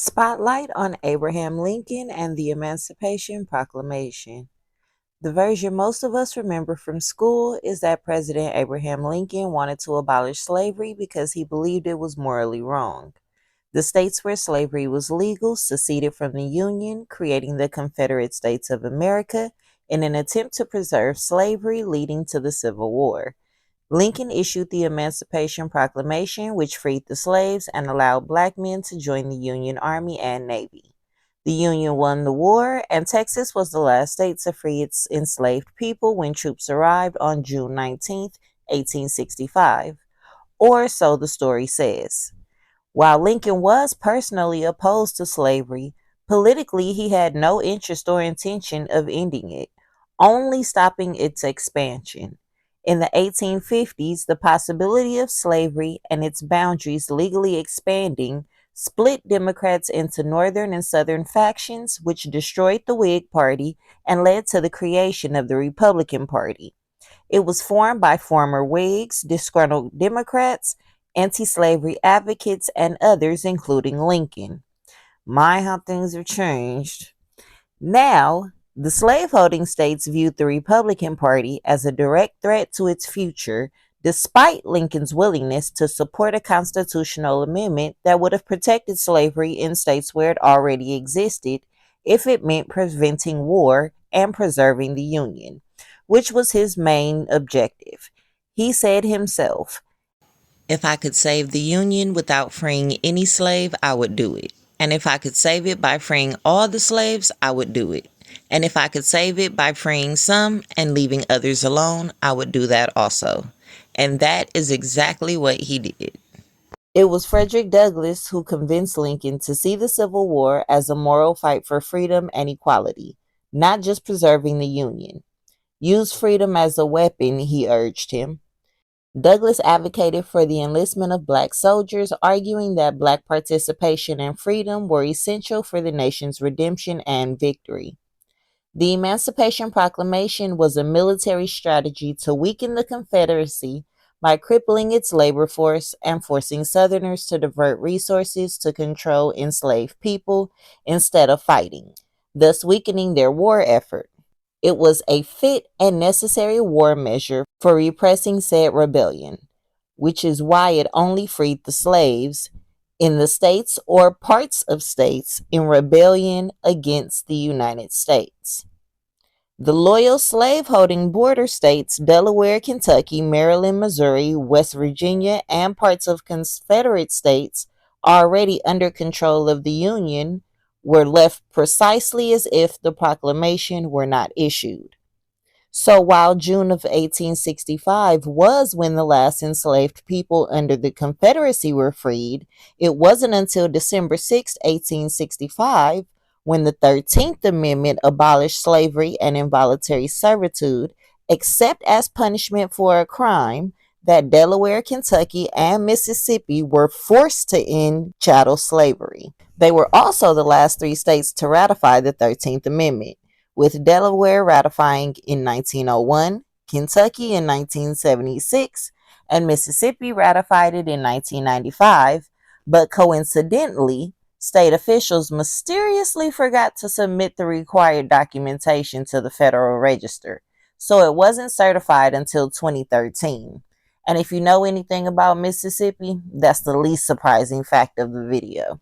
Spotlight on Abraham Lincoln and the Emancipation Proclamation. The version most of us remember from school is that President Abraham Lincoln wanted to abolish slavery because he believed it was morally wrong. The states where slavery was legal seceded from the Union, creating the Confederate States of America in an attempt to preserve slavery, leading to the Civil War. Lincoln issued the Emancipation Proclamation, which freed the slaves and allowed black men to join the Union Army and Navy. The Union won the war, and Texas was the last state to free its enslaved people when troops arrived on June 19, 1865. Or so the story says. While Lincoln was personally opposed to slavery, politically he had no interest or intention of ending it, only stopping its expansion. In the 1850s, the possibility of slavery and its boundaries legally expanding split Democrats into Northern and Southern factions, which destroyed the Whig Party and led to the creation of the Republican Party. It was formed by former Whigs, disgruntled Democrats, anti-slavery advocates, and others, including Lincoln. My, how things have changed. Now, the slaveholding states viewed the Republican Party as a direct threat to its future, despite Lincoln's willingness to support a constitutional amendment that would have protected slavery in states where it already existed if it meant preventing war and preserving the Union, which was his main objective. He said himself, "If I could save the Union without freeing any slave, I would do it. And if I could save it by freeing all the slaves, I would do it. And if I could save it by freeing some and leaving others alone, I would do that also." And that is exactly what he did. It was Frederick Douglass who convinced Lincoln to see the Civil War as a moral fight for freedom and equality, not just preserving the Union. Use freedom as a weapon, he urged him. Douglass advocated for the enlistment of black soldiers, arguing that black participation and freedom were essential for the nation's redemption and victory. The Emancipation Proclamation was a military strategy to weaken the Confederacy by crippling its labor force and forcing Southerners to divert resources to control enslaved people instead of fighting, thus weakening their war effort. It was a fit and necessary war measure for repressing said rebellion, which is why it only freed the slaves in the states or parts of states in rebellion against the United States. The loyal slaveholding border states, Delaware, Kentucky, Maryland, Missouri, West Virginia, and parts of Confederate states already under control of the Union, were left precisely as if the proclamation were not issued. So while June of 1865 was when the last enslaved people under the Confederacy were freed, it wasn't until December 6, 1865, when the 13th Amendment abolished slavery and involuntary servitude, except as punishment for a crime, that Delaware, Kentucky, and Mississippi were forced to end chattel slavery. They were also the last three states to ratify the 13th Amendment, with Delaware ratifying in 1901, Kentucky in 1976, and Mississippi ratified it in 1995, but coincidentally, state officials mysteriously forgot to submit the required documentation to the Federal Register, so it wasn't certified until 2013. And if you know anything about Mississippi, that's the least surprising fact of the video.